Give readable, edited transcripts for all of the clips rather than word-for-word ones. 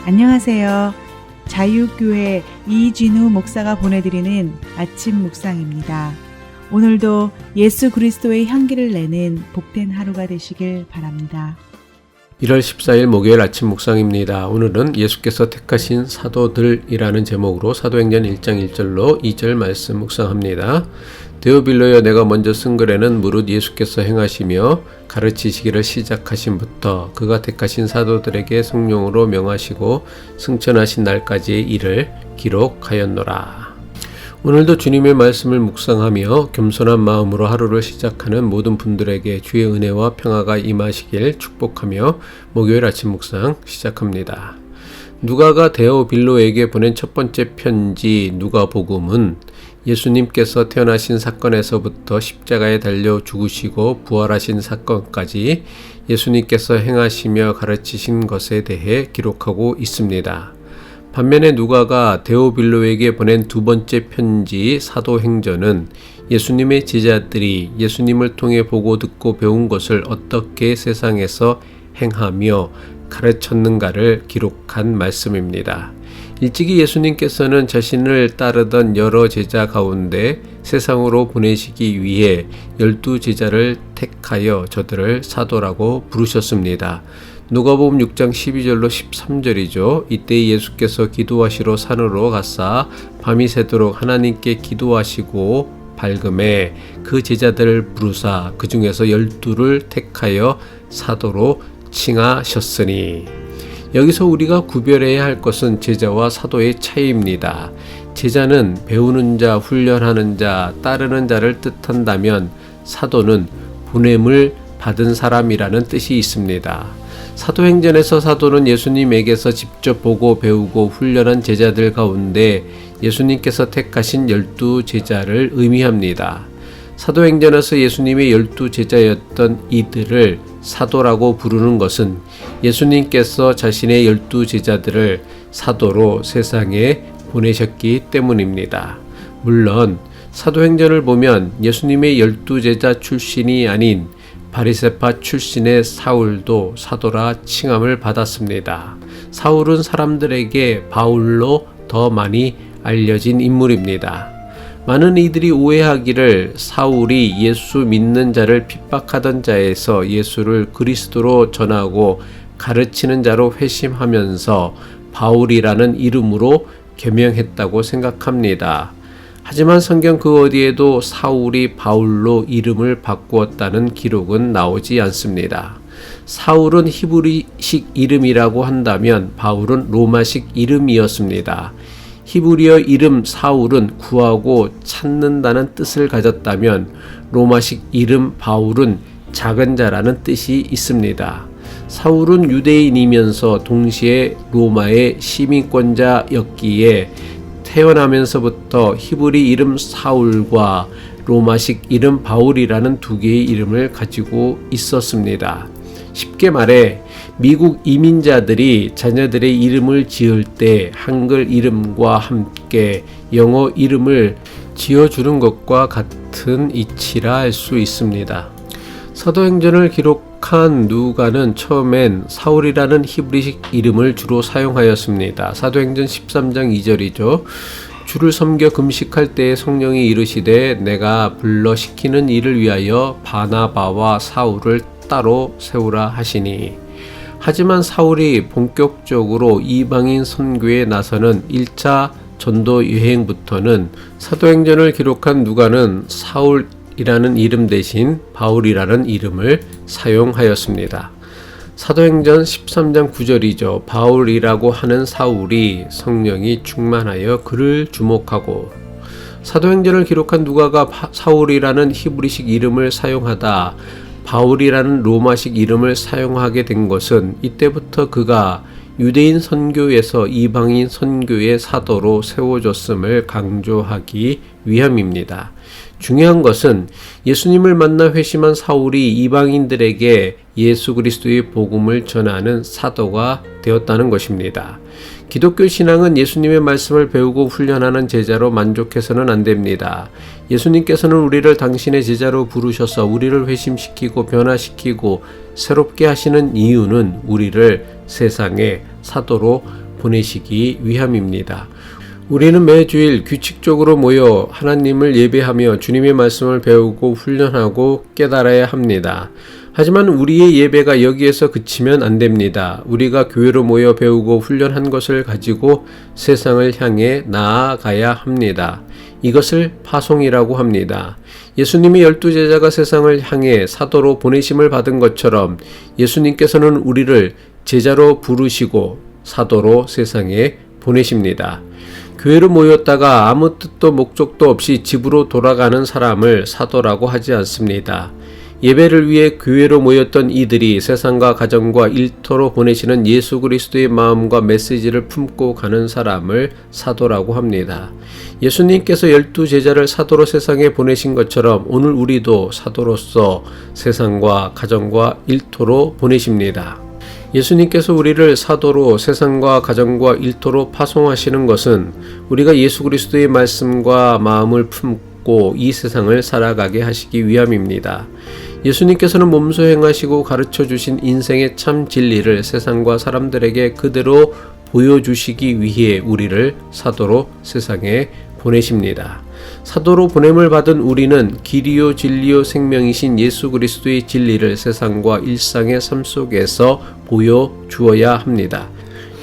안녕하세요. 자유교회 이진우 목사가 보내드리는 아침 묵상입니다. 오늘도 예수 그리스도의 향기를 내는 복된 하루가 되시길 바랍니다. 1월 14일 목요일 아침 묵상입니다. 오늘은 예수께서 택하신 사도들이라는 제목으로 사도행전 1장 1절로 2절 말씀 묵상합니다. 데오빌로여, 내가 먼저 쓴 글에는 무릇 예수께서 행하시며 가르치시기를 시작하신부터 그가 택하신 사도들에게 성령으로 명하시고 승천하신 날까지의 일을 기록하였노라. 오늘도 주님의 말씀을 묵상하며 겸손한 마음으로 하루를 시작하는 모든 분들에게 주의 은혜와 평화가 임하시길 축복하며 목요일 아침 묵상 시작합니다. 누가가 데오빌로에게 보낸 첫 번째 편지 누가복음은 예수님께서 태어나신 사건에서부터 십자가에 달려 죽으시고 부활하신 사건까지 예수님께서 행하시며 가르치신 것에 대해 기록하고 있습니다. 반면에 누가가 데오빌로에게 보낸 두 번째 편지 사도행전은 예수님의 제자들이 예수님을 통해 보고 듣고 배운 것을 어떻게 세상에서 행하며 가르쳤는가를 기록한 말씀입니다. 일찍이 예수님께서는 자신을 따르던 여러 제자 가운데 세상으로 보내시기 위해 12제자를 택하여 저들을 사도라고 부르셨습니다. 누가복음 6장 12절로 13절이죠. 이때 예수께서 기도하시러 산으로 가사 밤이 새도록 하나님께 기도하시고 밝음에 그 제자들을 부르사 그 중에서 12를 택하여 사도로 칭하셨으니. 여기서 우리가 구별해야 할 것은 제자와 사도의 차이입니다. 제자는 배우는 자, 훈련하는 자, 따르는 자를 뜻한다면 사도는 보냄을 받은 사람이라는 뜻이 있습니다. 사도행전에서 사도는 예수님에게서 직접 보고 배우고 훈련한 제자들 가운데 예수님께서 택하신 12제자를 의미합니다. 사도행전에서 예수님의 12제자였던 이들을 사도라고 부르는 것은 예수님께서 자신의 12제자들을 사도로 세상에 보내셨기 때문입니다. 물론 사도행전을 보면 예수님의 12제자 출신이 아닌 바리새파 출신의 사울도 사도라 칭함을 받았습니다. 사울은 사람들에게 바울로 더 많이 알려진 인물입니다. 많은 이들이 오해하기를 사울이 예수 믿는 자를 핍박하던 자에서 예수를 그리스도로 전하고 가르치는 자로 회심하면서 바울이라는 이름으로 개명했다고 생각합니다. 하지만 성경 그 어디에도 사울이 바울로 이름을 바꾸었다는 기록은 나오지 않습니다. 사울은 히브리식 이름이라고 한다면 바울은 로마식 이름이었습니다. 히브리어 이름 사울은 구하고 찾는다는 뜻을 가졌다면 로마식 이름 바울은 작은 자라는 뜻이 있습니다. 사울은 유대인이면서 동시에 로마의 시민권자였기에 태어나면서부터 히브리 이름 사울과 로마식 이름 바울이라는 두 개의 이름을 가지고 있었습니다. 쉽게 말해 미국 이민자들이 자녀들의 이름을 지을 때 한글 이름과 함께 영어 이름을 지어주는 것과 같은 이치라 할 수 있습니다. 사도행전을 기록한 누가는 처음엔 사울이라는 히브리식 이름을 주로 사용하였습니다. 사도행전 13장 2절이죠. 주를 섬겨 금식할 때에 성령이 이르시되 내가 불러 시키는 일을 위하여 바나바와 사울을 따로 세우라 하시니. 하지만 사울이 본격적으로 이방인 선교에 나서는 1차 전도 여행부터는 사도행전을 기록한 누가는 사울이라는 이름 대신 바울이라는 이름을 사용하였습니다. 사도행전 13장 9절이죠. 바울이라고 하는 사울이 성령이 충만하여 그를 주목하고. 사도행전을 기록한 누가가 사울이라는 히브리식 이름을 사용하다 바울이라는 로마식 이름을 사용하게 된 것은 이때부터 그가 유대인 선교에서 이방인 선교의 사도로 세워졌음을 강조하기 위함입니다. 중요한 것은 예수님을 만나 회심한 사울이 이방인들에게 예수 그리스도의 복음을 전하는 사도가 되었다는 것입니다. 기독교 신앙은 예수님의 말씀을 배우고 훈련하는 제자로 만족해서는 안 됩니다. 예수님께서는 우리를 당신의 제자로 부르셔서 우리를 회심시키고 변화시키고 새롭게 하시는 이유는 우리를 세상에 사도로 보내시기 위함입니다. 우리는 매주일 규칙적으로 모여 하나님을 예배하며 주님의 말씀을 배우고 훈련하고 깨달아야 합니다. 하지만 우리의 예배가 여기에서 그치면 안 됩니다. 우리가 교회로 모여 배우고 훈련한 것을 가지고 세상을 향해 나아가야 합니다. 이것을 파송이라고 합니다. 예수님이 12제자가 세상을 향해 사도로 보내심을 받은 것처럼 예수님께서는 우리를 제자로 부르시고 사도로 세상에 보내십니다. 교회로 모였다가 아무 뜻도 목적도 없이 집으로 돌아가는 사람을 사도라고 하지 않습니다. 예배를 위해 교회로 모였던 이들이 세상과 가정과 일터로 보내시는 예수 그리스도의 마음과 메시지를 품고 가는 사람을 사도라고 합니다. 예수님께서 12제자를 사도로 세상에 보내신 것처럼 오늘 우리도 사도로서 세상과 가정과 일터로 보내십니다. 예수님께서 우리를 사도로 세상과 가정과 일터로 파송하시는 것은 우리가 예수 그리스도의 말씀과 마음을 품고 이 세상을 살아가게 하시기 위함입니다. 예수님께서는 몸소 행하시고 가르쳐 주신 인생의 참 진리를 세상과 사람들에게 그대로 보여주시기 위해 우리를 사도로 세상에 보내십니다. 사도로 보냄을 받은 우리는 길이요 진리요 생명이신 예수 그리스도의 진리를 세상과 일상의 삶 속에서 보여주어야 합니다.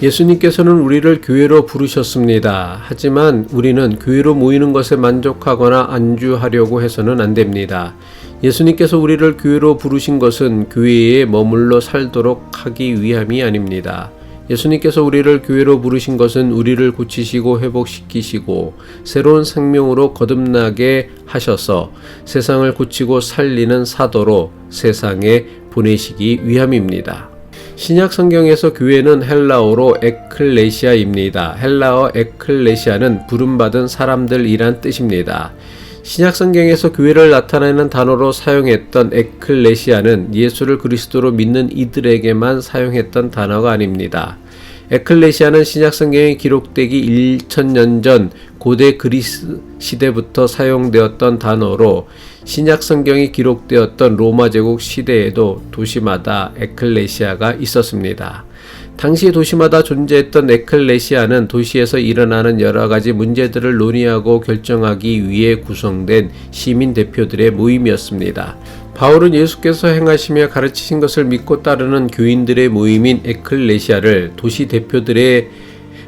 예수님께서는 우리를 교회로 부르셨습니다. 하지만 우리는 교회로 모이는 것에 만족하거나 안주하려고 해서는 안 됩니다. 예수님께서 우리를 교회로 부르신 것은 교회에 머물러 살도록 하기 위함이 아닙니다. 예수님께서 우리를 교회로 부르신 것은 우리를 고치시고 회복시키시고 새로운 생명으로 거듭나게 하셔서 세상을 고치고 살리는 사도로 세상에 보내시기 위함입니다. 신약 성경에서 교회는 헬라어로 에클레시아입니다. 헬라어 에클레시아는 부름받은 사람들이란 뜻입니다. 신약 성경에서 교회를 나타내는 단어로 사용했던 에클레시아는 예수를 그리스도로 믿는 이들에게만 사용했던 단어가 아닙니다. 에클레시아는 신약 성경에 기록되기 1000년 전 고대 그리스 시대부터 사용되었던 단어로 신약 성경이 기록되었던 로마 제국 시대에도 도시마다 에클레시아가 있었습니다. 당시 도시마다 존재했던 에클레시아는 도시에서 일어나는 여러 가지 문제들을 논의하고 결정하기 위해 구성된 시민 대표들의 모임이었습니다. 바울은 예수께서 행하시며 가르치신 것을 믿고 따르는 교인들의 모임인 에클레시아를 도시 대표들의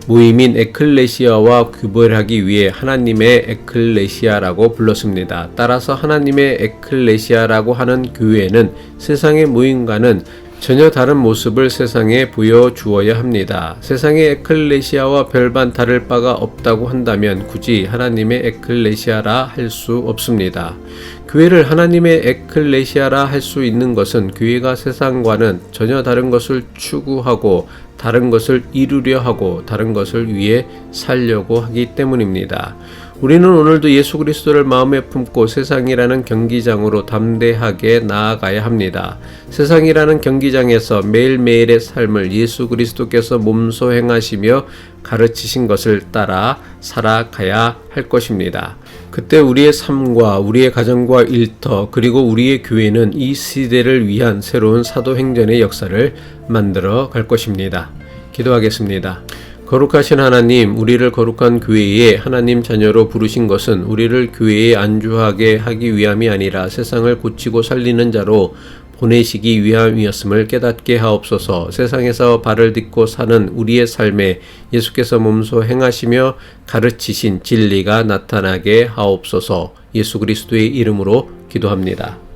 모임인 에클레시아와 구별하기 위해 하나님의 에클레시아라고 불렀습니다. 따라서 하나님의 에클레시아라고 하는 교회는 세상의 모임과는 전혀 다른 모습을 세상에 보여주어야 합니다. 세상의 에클레시아와 별반 다를 바가 없다고 한다면 굳이 하나님의 에클레시아라 할 수 없습니다. 교회를 하나님의 에클레시아라 할 수 있는 것은 교회가 세상과는 전혀 다른 것을 추구하고 다른 것을 이루려 하고 다른 것을 위해 살려고 하기 때문입니다. 우리는 오늘도 예수 그리스도를 마음에 품고 세상이라는 경기장으로 담대하게 나아가야 합니다. 세상이라는 경기장에서 매일매일의 삶을 예수 그리스도께서 몸소 행하시며 가르치신 것을 따라 살아가야 할 것입니다. 그때 우리의 삶과 우리의 가정과 일터 그리고 우리의 교회는 이 시대를 위한 새로운 사도행전의 역사를 만들어 갈 것입니다. 기도하겠습니다. 거룩하신 하나님, 우리를 거룩한 교회에 하나님 자녀로 부르신 것은 우리를 교회에 안주하게 하기 위함이 아니라 세상을 고치고 살리는 자로 보내시기 위함이었음을 깨닫게 하옵소서. 세상에서 발을 딛고 사는 우리의 삶에 예수께서 몸소 행하시며 가르치신 진리가 나타나게 하옵소서. 예수 그리스도의 이름으로 기도합니다.